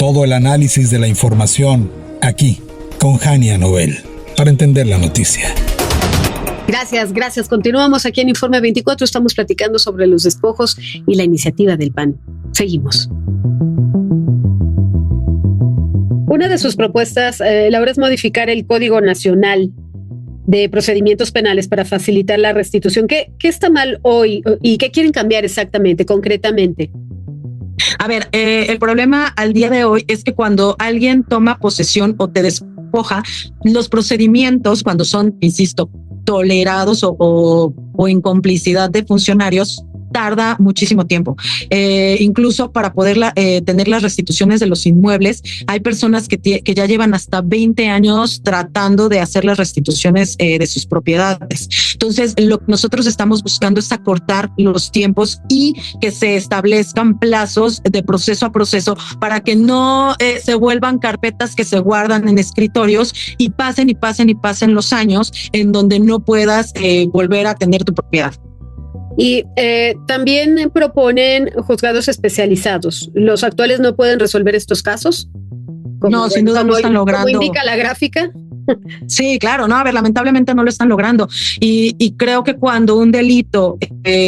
Todo el análisis de la información aquí con Jania Nobel para entender la noticia. Gracias. Continuamos aquí en Informe 24. Estamos platicando sobre los despojos y la iniciativa del PAN. Seguimos. Una de sus propuestas, Laura, es modificar el Código Nacional de Procedimientos Penales para facilitar la restitución. ¿Qué está mal hoy y qué quieren cambiar exactamente, concretamente? A ver, el problema al día de hoy es que cuando alguien toma posesión o te despoja, los procedimientos, cuando son, insisto, tolerados o en complicidad de funcionarios, tarda muchísimo tiempo. Incluso para poder tener las restituciones de los inmuebles, hay personas que ya llevan hasta 20 años tratando de hacer las restituciones de sus propiedades. Entonces, lo que nosotros estamos buscando es acortar los tiempos y que se establezcan plazos de proceso a proceso para que no se vuelvan carpetas que se guardan en escritorios y pasen los años en donde no puedas volver a tener tu propiedad. Y también proponen juzgados especializados. ¿Los actuales no pueden resolver estos casos? No, sin duda no están logrando. ¿Como indica la gráfica? Sí, claro, no, a ver, lamentablemente no lo están logrando. Y creo que cuando un delito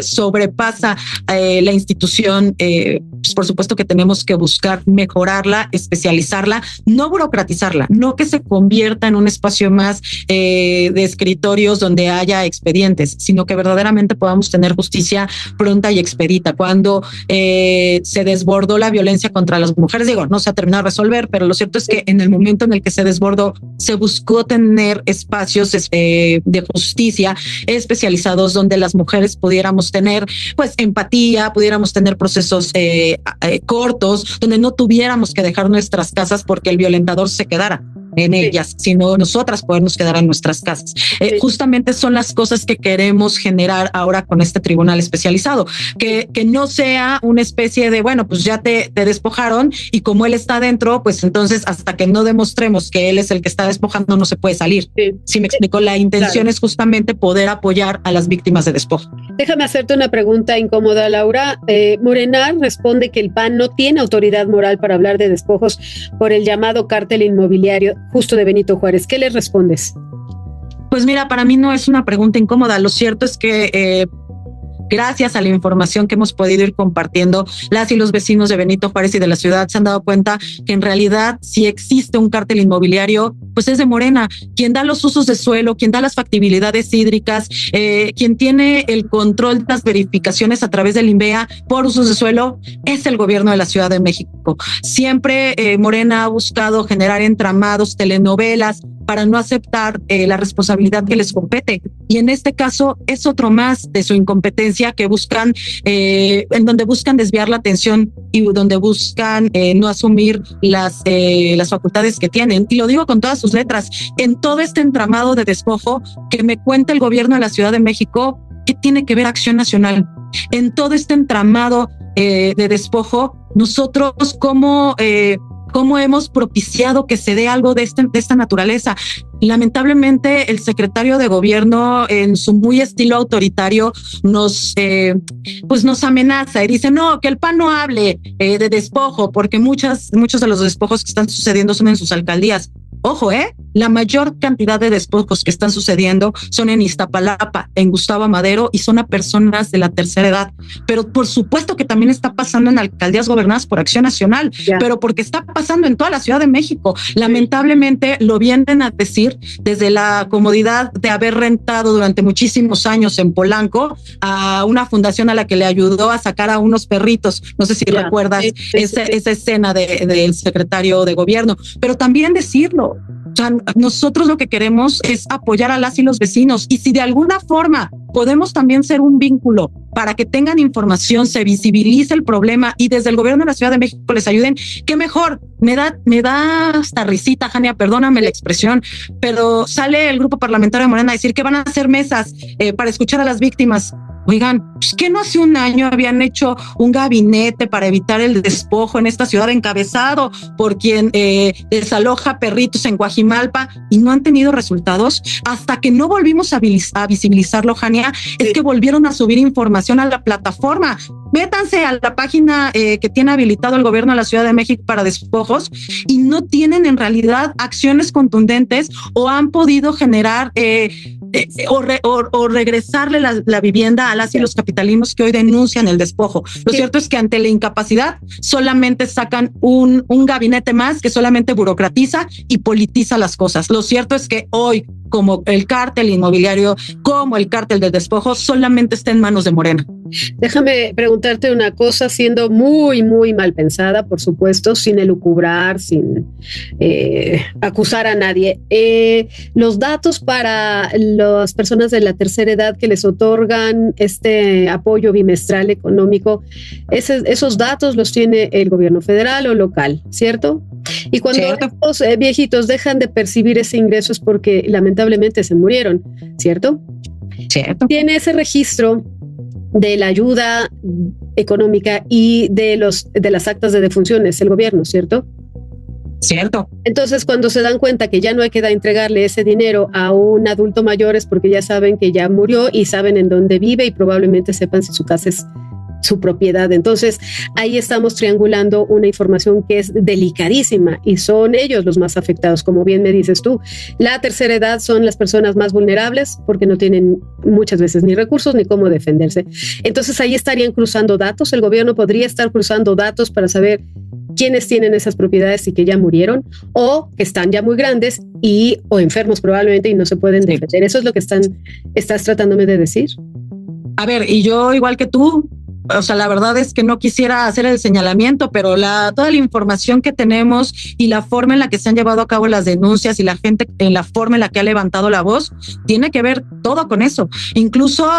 sobrepasa la institución, pues por supuesto que tenemos que buscar mejorarla, especializarla, no burocratizarla, no que se convierta en un espacio más de escritorios donde haya expedientes, sino que verdaderamente podamos tener justicia pronta y expedita. Cuando se desbordó la violencia contra las mujeres, digo, no se ha terminado de resolver, pero lo cierto es que en el momento en el que se desbordó, se buscó tener espacios de justicia especializados donde las mujeres pudiéramos tener pues empatía, pudiéramos tener procesos cortos, donde no tuviéramos que dejar nuestras casas porque el violentador se quedara en ellas, sino nosotras podernos quedar en nuestras casas. Justamente son las cosas que queremos generar ahora con este tribunal especializado, que no sea una especie de, bueno, pues ya te despojaron y como él está dentro, pues entonces hasta que no demostremos que él es el que está despojando no se puede salir. Sí me explico, la intención es justamente poder apoyar a las víctimas de despojo. Déjame hacerte una pregunta incómoda, Laura. Morena responde que el PAN no tiene autoridad moral para hablar de despojos por el llamado cártel inmobiliario justo de Benito Juárez. ¿Qué le respondes? Pues mira, para mí no es una pregunta incómoda. Lo cierto es que gracias a la información que hemos podido ir compartiendo, las y los vecinos de Benito Juárez y de la ciudad se han dado cuenta que en realidad si existe un cártel inmobiliario, pues es de Morena, quien da los usos de suelo, quien da las factibilidades hídricas, quien tiene el control de las verificaciones a través del INVEA por usos de suelo, es el gobierno de la Ciudad de México. Siempre Morena ha buscado generar entramados, telenovelas, para no aceptar la responsabilidad que les compete. Y en este caso es otro más de su incompetencia que buscan, en donde buscan desviar la atención y donde buscan no asumir las facultades que tienen. Y lo digo con todas sus letras. En todo este entramado de despojo que me cuenta el gobierno de la Ciudad de México, ¿qué tiene que ver Acción Nacional? En todo este entramado de despojo, nosotros cómo hemos propiciado que se dé algo de esta naturaleza. Lamentablemente, el secretario de gobierno, en su muy estilo autoritario, nos amenaza y dice, no, que el PAN no hable de despojo, porque muchos de los despojos que están sucediendo son en sus alcaldías. Ojo, la mayor cantidad de despojos que están sucediendo son en Iztapalapa, en Gustavo Amadero, y son a personas de la tercera edad. Pero por supuesto que también está pasando en alcaldías gobernadas por Acción Nacional, pero porque está pasando en toda la Ciudad de México. Lamentablemente lo vienen a decir desde la comodidad de haber rentado durante muchísimos años en Polanco a una fundación a la que le ayudó a sacar a unos perritos. No sé si recuerdas esa escena del secretario de gobierno, pero también decirlo. O sea, nosotros lo que queremos es apoyar a las y los vecinos, y si de alguna forma podemos también ser un vínculo para que tengan información, se visibilice el problema y desde el gobierno de la Ciudad de México les ayuden, qué mejor. Me da hasta risita, Jania, perdóname la expresión, pero sale el grupo parlamentario de Morena a decir que van a hacer mesas para escuchar a las víctimas. Oigan, pues que no hace un año habían hecho un gabinete para evitar el despojo en esta ciudad, encabezado por quien desaloja perritos en Coajimalpa, y no han tenido resultados hasta que no volvimos a visibilizarlo, Jania. Es que volvieron a subir información a la plataforma. métanse a la página que tiene habilitado el gobierno de la Ciudad de México para despojos y no tienen en realidad acciones contundentes o han podido generar o regresarle la vivienda a las y los capitalinos que hoy denuncian el despojo. Lo cierto es que ante la incapacidad solamente sacan un gabinete más que solamente burocratiza y politiza las cosas. Lo cierto es que hoy, como el cártel inmobiliario, como el cártel del despojo, solamente está en manos de Morena. Déjame preguntarte una cosa, siendo muy, muy mal pensada, por supuesto, sin elucubrar, sin acusar a nadie. Los datos para las personas de la tercera edad que les otorgan este apoyo bimestral económico, esos datos los tiene el gobierno federal o local, ¿cierto? Y cuando estos viejitos dejan de percibir ese ingreso es porque lamentablemente se murieron, ¿cierto? Cierto. Tiene ese registro de la ayuda económica y de las actas de defunciones, el gobierno, ¿cierto? Cierto. Entonces, cuando se dan cuenta que ya no hay que entregarle ese dinero a un adulto mayor es porque ya saben que ya murió y saben en dónde vive y probablemente sepan si su casa es su propiedad. Entonces, ahí estamos triangulando una información que es delicadísima y son ellos los más afectados, como bien me dices tú. La tercera edad son las personas más vulnerables porque no tienen muchas veces ni recursos ni cómo defenderse. Entonces, ahí estarían cruzando datos. El gobierno podría estar cruzando datos para saber quiénes tienen esas propiedades y que ya murieron o que están ya muy grandes o enfermos probablemente y no se pueden defender. Eso es lo que estás tratándome de decir. A ver, y yo igual que tú, o sea, la verdad es que no quisiera hacer el señalamiento, pero toda la información que tenemos y la forma en la que se han llevado a cabo las denuncias y la gente en la forma en la que ha levantado la voz, tiene que ver todo con eso. Incluso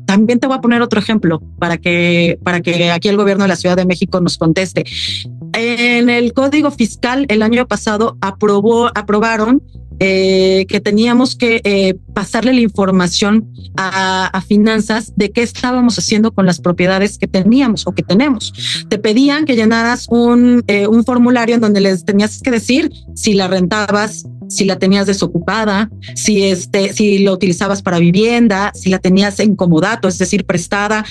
también te voy a poner otro ejemplo para que aquí el gobierno de la Ciudad de México nos conteste. En el Código Fiscal el año pasado aprobaron que teníamos que pasarle la información a finanzas de qué estábamos haciendo con las propiedades que teníamos o que tenemos. Te pedían que llenaras un formulario en donde les tenías que decir si la rentabas, si la tenías desocupada, si lo utilizabas para vivienda, si la tenías en comodato, es decir, prestada.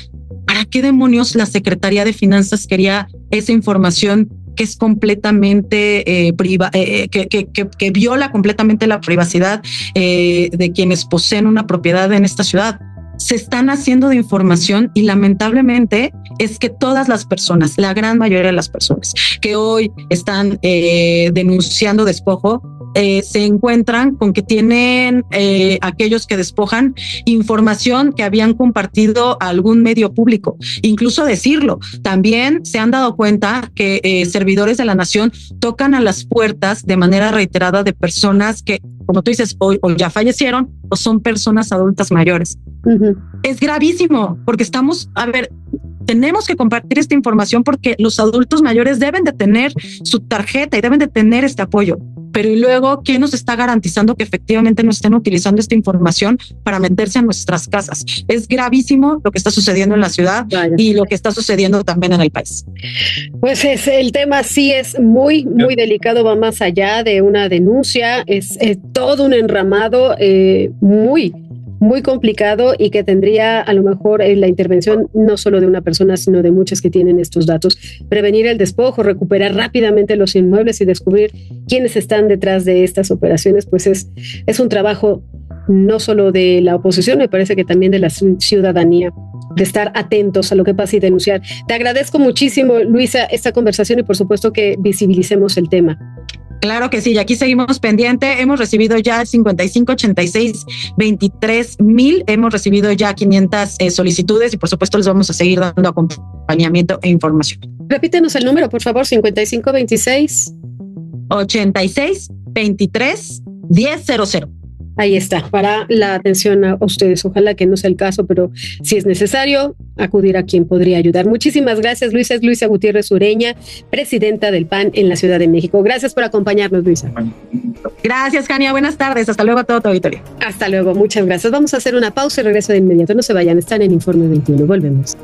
¿Para qué demonios la Secretaría de Finanzas quería esa información que es completamente que viola completamente la privacidad de quienes poseen una propiedad en esta ciudad? Se están haciendo de información y lamentablemente es que todas las personas, la gran mayoría de las personas que hoy están denunciando despojo, se encuentran con que tienen aquellos que despojan información que habían compartido a algún medio público. Incluso decirlo, también se han dado cuenta que servidores de la nación tocan a las puertas de manera reiterada de personas que, como tú dices, o ya fallecieron o son personas adultas mayores. Uh-huh. Es gravísimo porque tenemos que compartir esta información porque los adultos mayores deben de tener su tarjeta y deben de tener este apoyo. Pero y luego, ¿quién nos está garantizando que efectivamente no estén utilizando esta información para meterse a nuestras casas? Es gravísimo lo que está sucediendo en la ciudad. Vaya. Y lo que está sucediendo también en el país. Pues el tema sí es muy, muy delicado, va más allá de una denuncia, es todo un enramado muy complicado y que tendría a lo mejor la intervención no solo de una persona, sino de muchas que tienen estos datos. Prevenir el despojo, recuperar rápidamente los inmuebles y descubrir quiénes están detrás de estas operaciones, pues es un trabajo no solo de la oposición, me parece que también de la ciudadanía, de estar atentos a lo que pasa y denunciar. Te agradezco muchísimo, Luisa, esta conversación y por supuesto que visibilicemos el tema. Claro que sí, y aquí seguimos pendiente. Hemos recibido ya 558623,000, hemos recibido ya 500 solicitudes y por supuesto les vamos a seguir dando acompañamiento e información. Repítenos el número, por favor, 5526 8623-1000. Ahí está, para la atención a ustedes. Ojalá que no sea el caso, pero si es necesario, acudir a quien podría ayudar. Muchísimas gracias, Luisa. Es Luisa Gutiérrez Ureña, presidenta del PAN en la Ciudad de México. Gracias por acompañarnos, Luisa. Gracias, Jania. Buenas tardes. Hasta luego a todo tu auditorio. Hasta luego. Muchas gracias. Vamos a hacer una pausa y regreso de inmediato. No se vayan. Están en Informe 21. Volvemos.